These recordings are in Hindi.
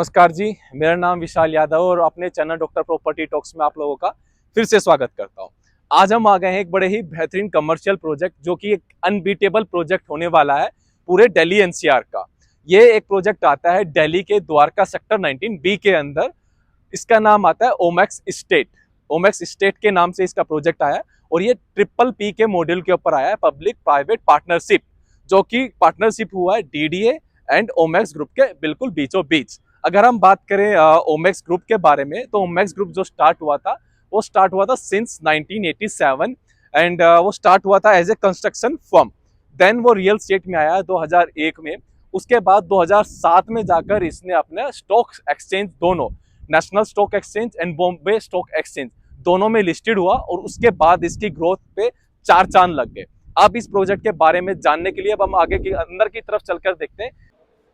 नमस्कार जी। मेरा नाम विशाल यादव और अपने चैनल डॉक्टर प्रॉपर्टी टॉक्स में आप लोगों का फिर से स्वागत करता हूं। आज हम आ गए हैं एक बड़े ही बेहतरीन कमर्शियल प्रोजेक्ट जो कि एक अनबीटेबल प्रोजेक्ट होने वाला है पूरे दिल्ली एनसीआर का। ये एक प्रोजेक्ट आता है दिल्ली के द्वारका सेक्टर 19 बी के अंदर। इसका नाम आता है ओमैक्स स्टेट। ओमैक्स स्टेट के नाम से इसका प्रोजेक्ट आया है और ये ट्रिपल पी के मॉड्यूल के ऊपर आया है, पब्लिक प्राइवेट पार्टनरशिप, जो कि पार्टनरशिप हुआ है डीडीए एंड ओमैक्स ग्रुप के बिल्कुल बीचों बीच। अगर हम बात करें ओमैक्स ग्रुप के बारे में, तो ओमैक्स ग्रुप जो स्टार्ट हुआ था वो स्टार्ट हुआ था सिंस 1987 एंड वो स्टार्ट हुआ था as a construction firm. Then वो रियल स्टेट में आया 2001 में। उसके बाद 2007 में जाकर इसने अपने स्टॉक एक्सचेंज दोनों, national stock exchange and Bombay stock exchange, दोनों में लिस्टेड हुआ और उसके बाद इसकी ग्रोथ पे चार चांद लग गए। अब इस प्रोजेक्ट के बारे में जानने के लिए अब हम आगे की अंदर की तरफ चलकर देखते हैं।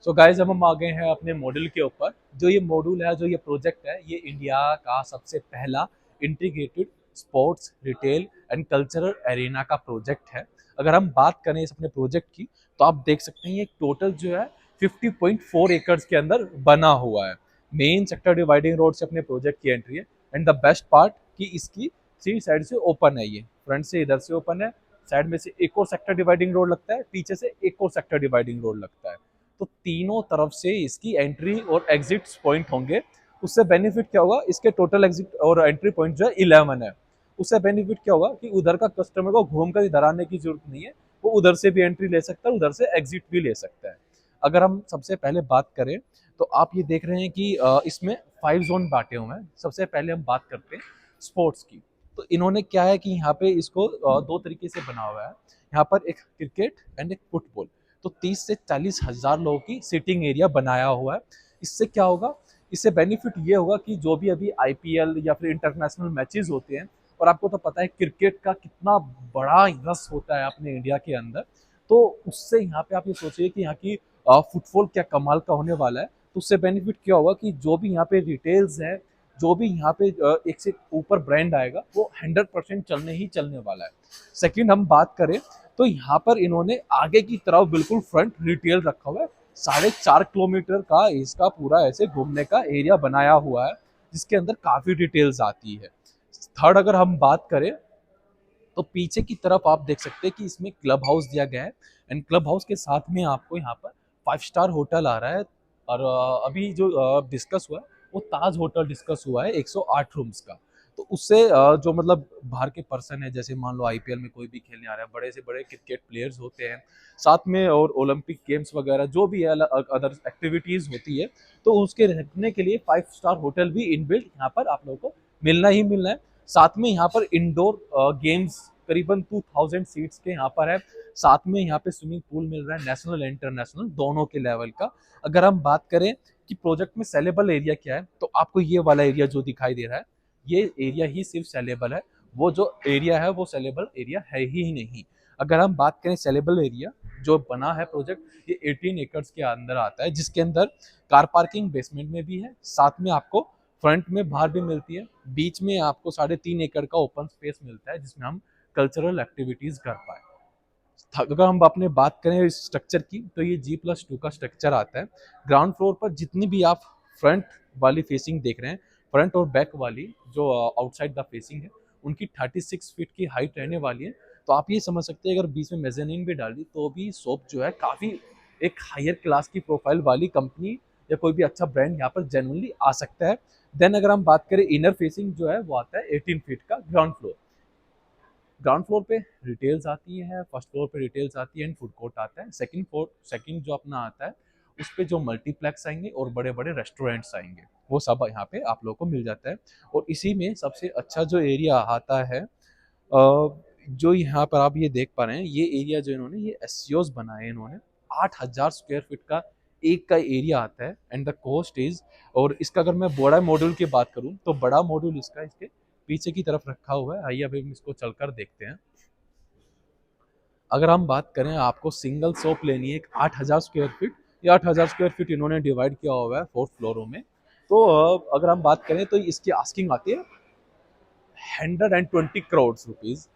सो गाइज, अब हम आ गए हैं अपने मॉड्यूल के ऊपर। जो ये मॉड्यूल है, जो ये प्रोजेक्ट है, ये इंडिया का सबसे पहला integrated sports, retail and cultural arena का प्रोजेक्ट है। अगर हम बात करें इस अपने प्रोजेक्ट की, तो आप देख सकते हैं ये टोटल जो है 50.4 एकड़ के अंदर बना हुआ है। मेन सेक्टर डिवाइडिंग रोड से अपने प्रोजेक्ट की एंट्री है एंड द बेस्ट पार्ट कि इसकी थ्री साइड से ओपन है। ये फ्रंट से इधर से ओपन है, साइड में से एक और सेक्टर डिवाइडिंग रोड लगता है, पीछे से एक और सेक्टर डिवाइडिंग रोड लगता है। तो तीनों तरफ से इसकी एंट्री और एग्जिट पॉइंट होंगे। उससे बेनिफिट क्या होगा, इसके टोटल एग्जिट और एंट्री पॉइंट जो है 11 है। उससे बेनिफिट क्या होगा कि उधर का कस्टमर को घूमकर इधर आने की जरूरत नहीं है, वो उधर से भी एंट्री ले सकता है, उधर से एग्जिट भी ले सकता है। अगर हम सबसे पहले बात करें, तो आप ये देख रहे हैं कि इसमें 5 जोन बांटे हुए हैं। सबसे पहले हम बात करते हैं स्पोर्ट्स की। तो इन्होंने क्या है कि यहाँ पे इसको दो तरीके से बना हुआ है। यहाँ पर एक क्रिकेट एंड एक फुटबॉल, तो 30 से 40 हजार लोगों की सीटिंग एरिया बनाया हुआ है। इससे क्या होगा, इससे बेनिफिट ये होगा कि जो भी अभी आईपीएल या फिर इंटरनेशनल मैचेस होते हैं, और आपको तो पता है क्रिकेट का कितना बड़ा रस होता है अपने इंडिया के अंदर, तो उससे यहाँ पे आप ये सोचिए कि यहाँ की फुटबॉल क्या कमाल का होने वाला है। तो उससे बेनिफिट क्या होगा कि जो भी यहाँ पे रिटेल्स है, जो भी यहाँ पे एक से ऊपर ब्रांड आएगा, वो 100% चलने ही चलने वाला है। सेकंड हम बात करें, तो यहाँ पर इन्होंने आगे की तरफ बिल्कुल फ्रंट रिटेल रखा हुआ है। 4.5 किलोमीटर का इसका पूरा ऐसे घूमने का एरिया बनाया हुआ है, जिसके अंदर काफी डिटेल्स आती है। थर्ड अगर हम बात करें, तो पीछे की तरफ आप देख सकते हैं कि इसमें क्लब हाउस दिया गया है एंड क्लब हाउस के साथ में आपको यहाँ पर 5 स्टार होटल आ रहा है। और अभी जो डिस्कस हुआ है, वो ताज होटल डिस्कस हुआ है 108 रूम्स का। तो उससे जो मतलब बाहर के पर्सन है, जैसे मान लो आईपीएल में कोई भी खेलने आ रहा है, बड़े से बड़े क्रिकेट प्लेयर्स होते हैं साथ में, और ओलंपिक गेम्स वगैरह जो भी है, अदर एक्टिविटीज होती है, तो उसके रहने के लिए 5 स्टार होटल भी इनबिल्ट यहाँ पर आप लोगों को मिलना ही मिलना है। साथ में यहाँ पर इंडोर गेम्स करीबन 2000 सीट्स के यहाँ पर है। साथ में यहाँ पे स्विमिंग पूल मिल रहा है, नेशनल इंटरनेशनल दोनों के लेवल का। अगर हम बात करें कि प्रोजेक्ट में सेलेबल एरिया क्या है, तो आपको ये वाला एरिया जो दिखाई दे रहा है, ये एरिया ही सिर्फ सेलेबल है। वो जो एरिया है वो सेलेबल एरिया है ही नहीं। अगर हम बात करें सेलेबल एरिया जो बना है प्रोजेक्ट, ये 18 एकड़ के अंदर आता है, जिसके अंदर कार पार्किंग बेसमेंट में भी है, साथ में आपको फ्रंट में बाहर भी मिलती है, बीच में आपको 3.5 एकड़ का ओपन स्पेस मिलता है, जिसमें हम कल्चरल एक्टिविटीज कर पाए। अगर हम अपने बात करें इस स्ट्रक्चर की, तो ये G+2 का स्ट्रक्चर आता है। ग्राउंड फ्लोर पर जितनी भी आप फ्रंट वाली फेसिंग देख रहे हैं, फ्रंट और बैक वाली जो आउटसाइड द फेसिंग है, उनकी 36 फीट की हाइट रहने वाली है। तो आप ये समझ सकते हैं अगर बीच में मेजनीन भी डाल दी, तो भी शॉप जो है काफ़ी एक हायर क्लास की प्रोफाइल वाली कंपनी या कोई भी अच्छा ब्रांड यहाँ पर जेन्युइनली आ सकता है। देन अगर हम बात करें इनर फेसिंग जो है, वो आता है 18 फीट का ग्राउंड फ्लोर। ग्राउंड फ्लोर पे रिटेल्स आती है, फर्स्ट फ्लोर पे रिटेल्स आती है एंड फूड कोर्ट आता है। सेकंड जो अपना आता है, उस पे जो मल्टीप्लेक्स आएंगे और बड़े बड़े रेस्टोरेंट्स आएंगे, वो सब यहाँ पे आप लोगों को मिल जाता है। और इसी में सबसे अच्छा जो एरिया आता है, जो यहाँ पर आप ये देख पा रहे हैं, ये एरिया जो इन्होंने ये एससीओज बनाए हैं इन्होंने, 8000 स्क्वायर फीट का एक का एरिया आता है एंड द कॉस्ट इज। और इसका अगर मैं बड़ा मॉड्यूल की बात करूं, तो बड़ा मॉड्यूल इसका इसके पीछे की तरफ रखा हुआ है। आइए अभी हम इसको चलकर देखते हैं। अगर हम बात करें, आपको सिंगल शॉप लेनी है एक 8000 स्क्वायर फीट, या 8000 स्क्वायर फीट इन्होंने डिवाइड किया हुआ है 4 फ्लोरों में। तो अगर हम बात करें, तो इसकी आस्किंग आती है 120 करोड़ रुपीज।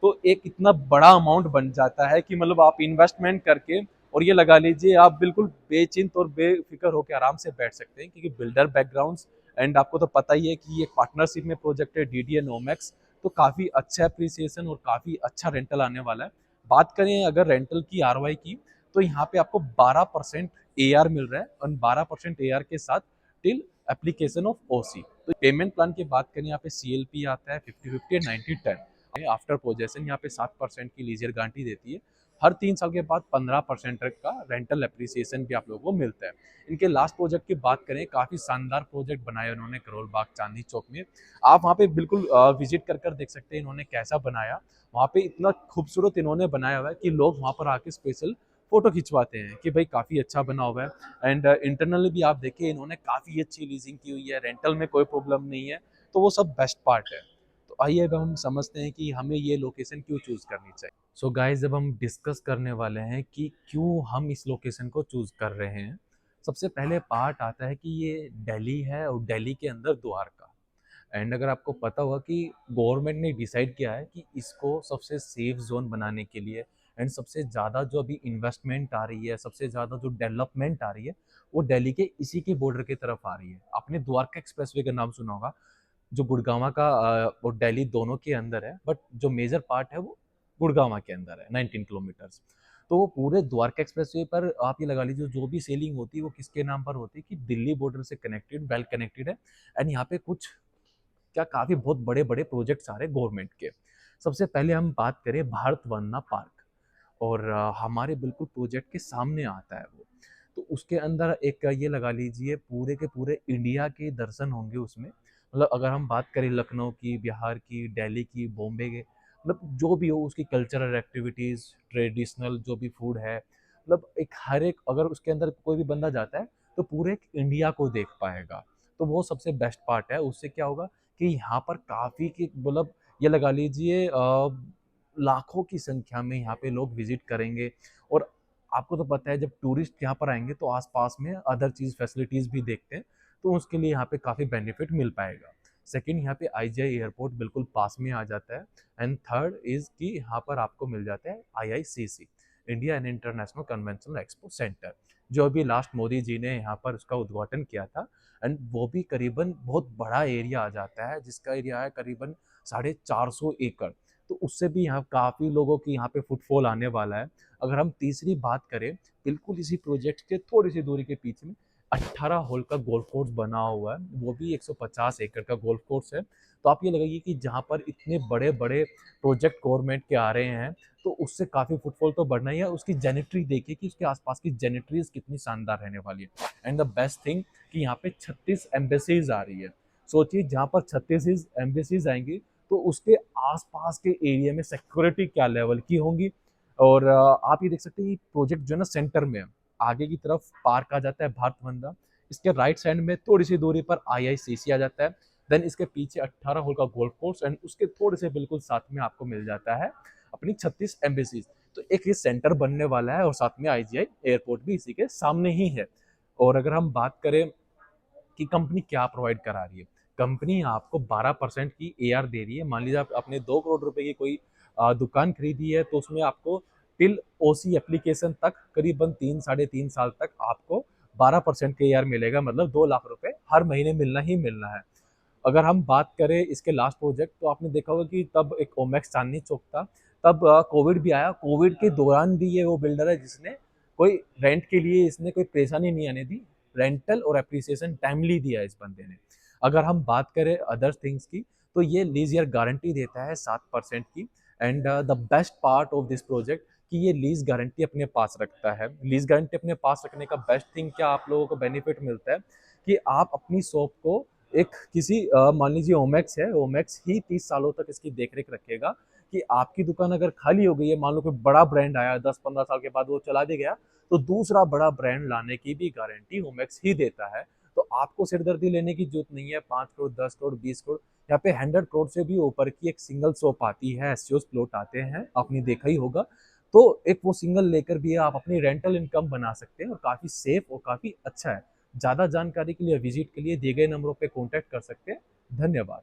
तो एक इतना बड़ा अमाउंट बन जाता है कि मतलब आप इन्वेस्टमेंट करके और ये लगा लीजिए आप बिल्कुल बेचिंत और बेफिक्र होकर आराम से बैठ सकते हैं, क्योंकि बिल्डर बैकग्राउंड्स एंड आपको तो पता ही है कि ये पार्टनरशिप में प्रोजेक्ट है डीडीए नोमैक्स, तो काफ़ी अच्छा एप्रिसिएशन और काफ़ी अच्छा रेंटल आने वाला है। बात करें अगर रेंटल की आरओआई की, तो यहाँ पे आपको 12% एआर मिल रहा है और 12% एआर के साथ टिल एप्लीकेशन ऑफ ओसी। तो पेमेंट प्लान की बात करें, यहाँ पे सीएलपी आता है 50-50 एंड 90-10। आफ्टर पोजेशन यहाँ पे 7% की लीजियर गारंटी देती है। हर 3 साल के बाद 15% तक का रेंटल एप्रिसिएशन भी आप लोगों को मिलता है। इनके लास्ट प्रोजेक्ट की बात करें, काफ़ी शानदार प्रोजेक्ट बनाया उन्होंने करोल बाग चांदनी चौक में। आप वहाँ पे बिल्कुल विजिट कर देख सकते हैं इन्होंने कैसा बनाया। वहाँ पे इतना खूबसूरत इन्होंने बनाया हुआ है कि लोग वहाँ पर आके स्पेशल फोटो खिंचवाते हैं कि भाई काफ़ी अच्छा बना हुआ है। एंड इंटरनली भी आप देखिए इन्होंने काफ़ी अच्छी लीजिंग की हुई है, रेंटल में कोई प्रॉब्लम नहीं है, तो वो सब बेस्ट पार्ट है। तो आइए अब हम समझते हैं कि हमें ये लोकेशन क्यों चूज़ करनी चाहिए। सो गाइस, जब हम डिस्कस करने वाले हैं कि क्यों हम इस लोकेशन को चूज़ कर रहे हैं, सबसे पहले पार्ट आता है कि ये दिल्ली है और दिल्ली के अंदर द्वारका। एंड अगर आपको पता होगा कि गवर्नमेंट ने डिसाइड किया है कि इसको सबसे सेफ जोन बनाने के लिए एंड सबसे ज़्यादा जो अभी इन्वेस्टमेंट आ रही है, सबसे ज़्यादा जो डेवलपमेंट आ रही है, वो दिल्ली के इसी के बॉर्डर की तरफ आ रही है। आपने द्वारका एक्सप्रेसवे का नाम सुना होगा, जो गुड़गांव का और दिल्ली दोनों के अंदर है, बट जो मेजर पार्ट है वो गुड़गांव के अंदर है, 19 किलोमीटर्स। तो वो पूरे द्वारका एक्सप्रेसवे पर आप ये लगा लीजिए जो भी सेलिंग होती है वो किसके नाम पर होती है कि दिल्ली बॉर्डर से कनेक्टेड, वेल कनेक्टेड है। एंड यहाँ पे कुछ क्या काफ़ी बहुत बड़े-बड़े प्रोजेक्ट्स आ रहे हैं गवर्नमेंट के। सबसे पहले हम बात करें भारत वंदना पार्क, और हमारे बिल्कुल प्रोजेक्ट के सामने आता है वो। तो उसके अंदर एक ये लगा लीजिए पूरे के पूरे इंडिया के दर्शन होंगे उसमें। मतलब अगर हम बात करें लखनऊ की, बिहार की, दिल्ली की, बॉम्बे के, मतलब जो भी हो उसकी कल्चरल एक्टिविटीज़, ट्रेडिशनल जो भी फूड है, मतलब एक हर एक अगर उसके अंदर कोई भी बंदा जाता है तो पूरे एक इंडिया को देख पाएगा। तो वो सबसे बेस्ट पार्ट है। उससे क्या होगा कि यहाँ पर काफ़ी की मतलब ये लगा लीजिए लाखों की संख्या में यहाँ पे लोग विजिट करेंगे। और आपको तो पता है जब टूरिस्ट यहाँ पर आएंगे तो आसपास में अदर चीज़ फैसिलिटीज़ भी देखते हैं, तो उसके लिए यहाँ पे काफ़ी बेनिफिट मिल पाएगा। सेकंड, यहाँ पे आईजीआई एयरपोर्ट बिल्कुल पास में आ जाता है। एंड थर्ड इज़ कि यहाँ पर आपको मिल जाता है IICC, India and international conventional expo centre, जो अभी लास्ट मोदी जी ने यहाँ पर उसका उद्घाटन किया था। एंड वो भी करीबन बहुत बड़ा एरिया आ जाता है, जिसका एरिया है करीबन 450 एकड़। तो उससे भी यहाँ काफ़ी लोगों की यहाँ पे फुटफॉल आने वाला है। अगर हम तीसरी बात करें, बिल्कुल इसी प्रोजेक्ट के थोड़ी सी दूरी के पीछे में 18 होल का गोल्फ कोर्स बना हुआ है, वो भी 150 एकड़ का गोल्फ कोर्स है। तो आप ये लगाइए कि जहाँ पर इतने बड़े बड़े प्रोजेक्ट गवर्नमेंट के आ रहे हैं, तो उससे काफ़ी फुटफॉल तो बढ़ना ही है। उसकी जेनेटरी देखिए कि उसके आसपास की जेनेटरीज कितनी शानदार रहने वाली है। एंड द बेस्ट थिंग कि यहाँ पे 36 एम्बेसीज आ रही है। सोचिए जहाँ पर 36 एम्बेसीज आएंगी, तो उसके आसपास के एरिया में सिक्योरिटी क्या लेवल की होंगी। और आप ये देख सकते हैं ये प्रोजेक्ट जो है ना सेंटर में है। आगे की तरफ पार्क आ जाता है भारत वंदना, इसके राइट साइड में थोड़ी सी दूरी पर आईआईसीसी आ जाता है। देन इसके पीछे 18 होल का गोल्फ कोर्स, एंड उसके थोड़े से बिल्कुल साथ में आपको मिल जाता है अपनी 36 एम्बेसीज। तो एक ये सेंटर बनने वाला है और साथ में आईजीआई एयरपोर्ट भी इसी के सामने ही है। और अगर हम बात करें कि कंपनी क्या प्रोवाइड करा रही है, कंपनी आपको 12% की एआर दे रही है। मान लीजिए आप अपने 2 करोड़ रुपए की कोई दुकान खरीदी है, तो उसमें आपको टिल ओसी एप्लीकेशन तक करीबन 3 साढ़े 3 साल तक आपको 12% के एआर मिलेगा, मतलब 2 लाख रुपए हर महीने मिलना ही मिलना है। अगर हम बात करें इसके लास्ट प्रोजेक्ट, तो आपने देखा होगा कि तब एक ओमेक्स चांदनी चौक था, तब कोविड भी आया। कोविड के दौरान भी ये वो बिल्डर है जिसने कोई रेंट के लिए इसने कोई परेशानी नहीं आने दी। रेंटल और एप्रिसिएशन टाइमली दिया इस बंदे ने। अगर हम बात करें अदर थिंग्स की, तो ये लीज ईयर गारंटी देता है 7% की। And the best part of this project कि ये लीज गारंटी अपने पास रखता है। लीज गारंटी अपने पास रखने का बेस्ट थिंग क्या आप लोगों को बेनिफिट मिलता है कि आप अपनी शॉप को एक किसी मान लीजिए ओमेक्स है, ओमेक्स ही 30 सालों तक इसकी देखरेख रखेगा। कि आपकी दुकान अगर खाली हो गई है, मान लो कोई बड़ा ब्रांड आया 10-15 साल के बाद वो चला भी गया, तो दूसरा बड़ा ब्रांड लाने की भी गारंटी ओमेक्स ही देता है। तो आपको सिरदर्दी लेने की जरूरत नहीं है। 5 करोड़, 10 करोड़, 20 करोड़, यहाँ पे 100 करोड़ से भी ऊपर की एक सिंगल शॉप आती है, एससीओस प्लॉट आते हैं, आपने देखा ही होगा। तो एक वो सिंगल लेकर भी आप अपनी रेंटल इनकम बना सकते हैं और काफी सेफ और काफी अच्छा है। ज्यादा जानकारी के लिए, विजिट के लिए दिए गए नंबरों पे कांटेक्ट कर सकते हैं। धन्यवाद।